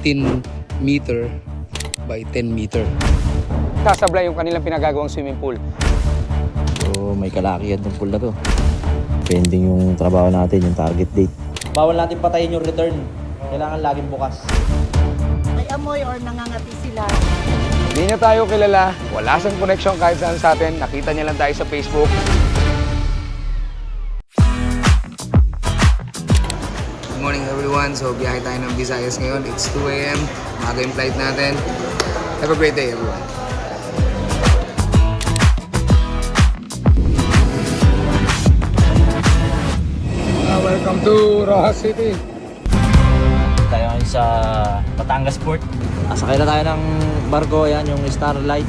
15 meter by 10 meter. Sasablay yung kanilang pinagagawang swimming pool. So may kalakihan ng pool na to. Pending yung trabaho natin, yung target date. Bawal natin patayin yung return. Kailangan laging bukas. May amoy or nangangati sila. Hindi niya tayo kilala, wala siyang connection kahit saan sa atin, nakita niya lang tayo sa Facebook. Good morning everyone. So biyahe tayo ng Visayas ngayon. It's 2 AM. Maga yung flight natin. Have a great day everyone. Welcome to Rojas City. Tayo ngayon sa Batangas Port. Sakay na tayo ng barko, yan yung Starlight.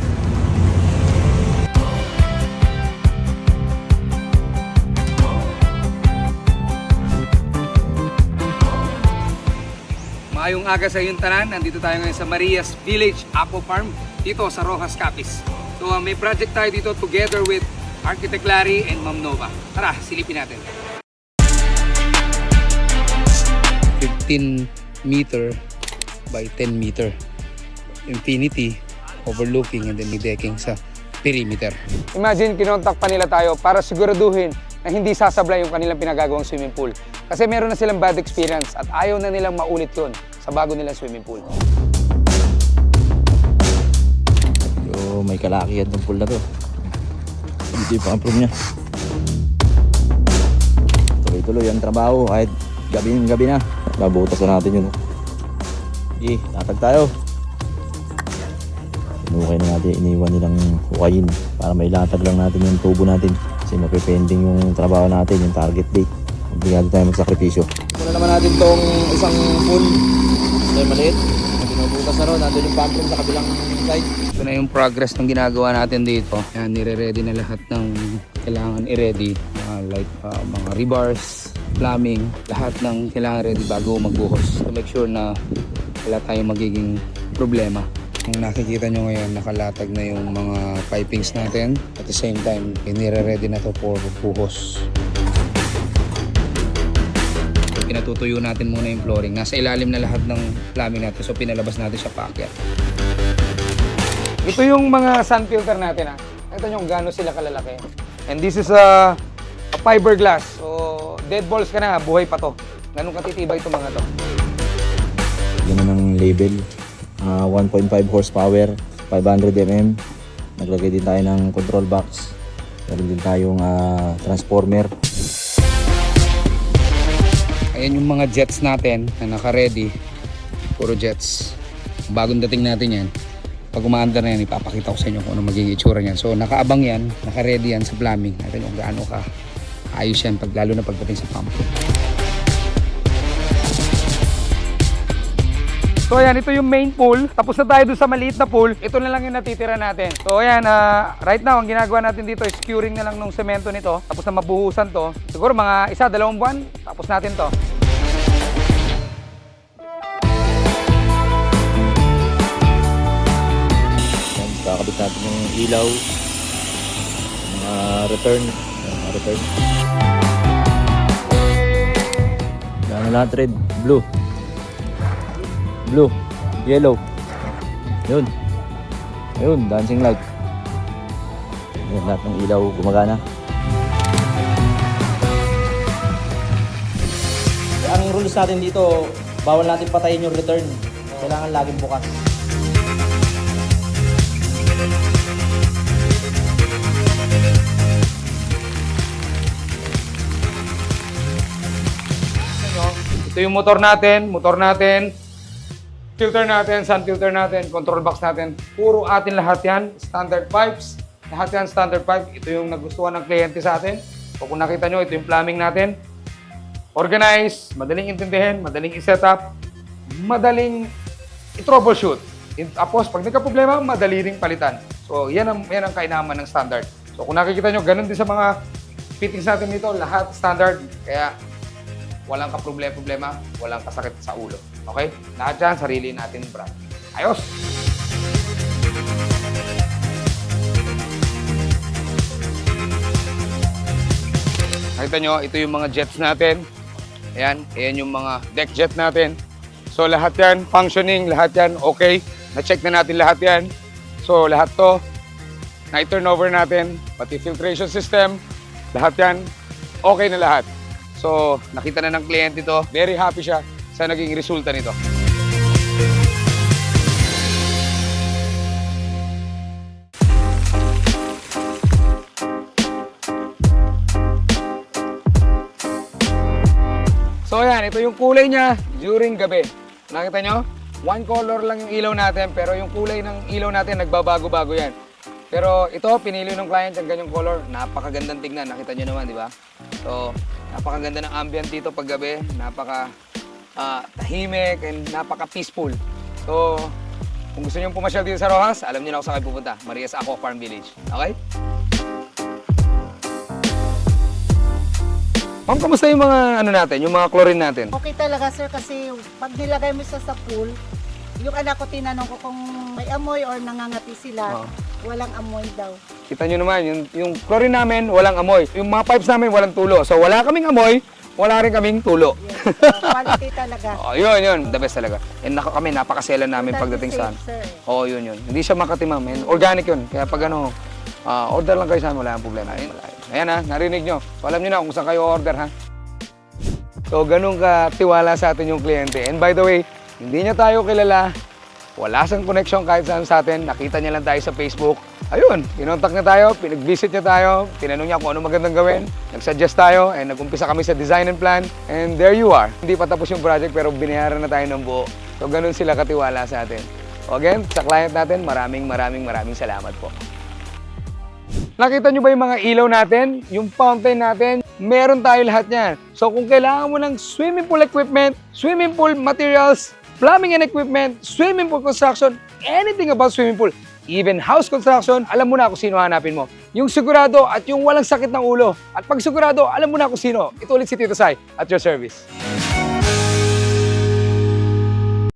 Maayong aga sa iyong tanan. Nandito tayo ngayon sa Marias Village Apple Farm dito sa Rojas, Capiz. So may project tayo dito together with Architect Larry and Ma'am Nova. Tara, silipin natin. 15 meter by 10 meter. Infinity overlooking and then may decking sa perimeter. Imagine, kinontak pa nila tayo para siguraduhin na hindi sasablay yung kanilang pinagagawang swimming pool. Kasi meron na silang bad experience at ayaw na nilang maulit yun sa bago nilang swimming pool. So may kalakihan ng pool na to. Dito yung pang-approve niya. Tuloy-tuloy ang trabaho kahit gabi na. Nabutas na natin yun. Okay, tatag tayo. Pinukay na natin, iniwan nilang hukayin para may latag lang natin yung tubo natin. Kasi mapipending yung trabaho natin, yung target date. Obligado tayo magsakripisyo. Muna naman natin tong isang pool. Ito yung maliit. Pinubutas na ron, nandun yung pump room sa kabilang side. Ito na yung progress ng ginagawa natin dito. Yan, nire-ready na lahat ng kailangan i-ready. Like mga rebars, plumbing, lahat ng kailangan ready bago magbuhos. To make sure na wala tayong magiging problema. Kung nakikita nyo ngayon, nakalatag na yung mga pipings natin. At the same time, nire-ready na to for buhos. So, pinatutuyo natin muna yung flooring. Nasa ilalim na lahat ng plumbing natin. So pinalabas natin siya paakyat. Ito yung mga sun filter natin ha. Ito nyo kung gaano sila kalalaki. And this is a fiberglass. So dead balls ka na, buhay pa to. Ganun katitibay itong mga to. Ganun ang label. 1.5 horsepower, 500 mm. Naglagay din tayo ng control box. Meron din tayong transformer. Ayan yung mga jets natin na naka-ready. Puro jets. Bagong dating natin yan. Pag umaandar na yan, ipapakita ko sa inyo kung ano magiging itsura niyan. So nakaabang yan, naka-ready yan sa plumbing. Natin yung gaano ka ayos yan, lalo na pagdating sa pump. So ayan, ito yung main pool. Tapos na tayo dun sa maliit na pool. Ito na lang yung natitira natin. So ayan, right now, ang ginagawa natin dito is curing na lang ng semento nito. Tapos na mabuhusan to. Siguro mga 1-2 buwan, tapos natin to. Yan, kakabit natin yung ilaw. Mga return. Yan lahat red, blue, yellow. Yun, dancing light. Yan, lahat ng ilaw gumagana. Ang rules natin dito, bawal natin patayin yung return. Kailangan laging bukas. Ito yung motor natin, filter natin, sun filter natin, control box natin. Puro atin lahat yan, standard pipes. Lahat yan standard pipe. Ito yung nagustuhan ng kliyente sa atin. So kung nakita nyo, ito yung plumbing natin. Organized, madaling intindihin, madaling i-set up, madaling i-troubleshoot. Tapos pag nagka-problema, madali ring palitan. So yan ang kainaman ng standard. So kung nakikita nyo, ganun din sa mga fittings natin dito, lahat standard. Kaya walang ka-problema, walang kasakit sa ulo. Okay? Lahat yan, sarili natin brand. Ayos! Nakita nyo, ito yung mga jets natin. Ayan yung mga deck jet natin. So lahat yan, functioning, lahat yan, okay. Na-check na natin lahat yan. So lahat to, na-turnover natin, pati filtration system, lahat yan, okay na lahat. So nakita na ng kliyente to, very happy siya sa naging resulta nito. So ayan, ito yung kulay niya during gabi. Nakita nyo? One color lang yung ilaw natin, pero yung kulay ng ilaw natin nagbabago-bago yan. Pero ito, pinili ng client yung ganyang color. Napakagandang tignan. Nakita nyo naman, di ba? So, napakaganda ng ambient dito pag gabi. Tahimik and napaka-peaceful. So, kung gusto nyo pumasyal dito sa Roxas, alam nyo na kung saan kayo pupunta. Marias Aqua Farm Village. Okay? Ma'am, kamusta yung mga ano natin, yung mga chlorine natin? Okay talaga sir kasi pag nilagay mo sa pool, yung anak ko tinanong ko kung may amoy or nangangati sila, walang amoy daw. Kita nyo naman, yung chlorine namin, walang amoy. Yung mga pipes namin, walang tulo. So, wala kaming amoy, wala rin kaming tulo. Yes, so, quality talaga. Yun. The best talaga. And kami, napakaselan namin pagdating sa... Yun. Hindi siya Makati, ma'am. And organic yun. Kaya pag order lang kayo saan, wala ang problema. Ayan ha, narinig nyo. So, alam nyo na kung saan kayo order ha. So, ganun katiwala sa atin yung kliyente. And by the way, hindi niya tayo kilala. Wala sang connection kahit saan sa atin. Nakita niya lang tayo sa Facebook. Ayun, kinontak niya tayo, pinag-visit niya tayo, tinanong niya kung ano magandang gawin. Nag-suggest tayo, and nag-umpisa kami sa design and plan. And there you are. Hindi pa tapos yung project pero binayaran na tayo ng buo. So, ganun sila katiwala sa atin. So, again, sa client natin, maraming salamat po. Nakita nyo ba yung mga ilaw natin? Yung fountain natin? Meron tayo lahat yan. So kung kailangan mo ng swimming pool equipment, swimming pool materials, plumbing and equipment, swimming pool construction, anything about swimming pool, even house construction, alam mo na kung sino hanapin mo. Yung sigurado at yung walang sakit ng ulo. At pag sigurado, alam mo na kung sino. Ito ulit si Tito Sai at your service.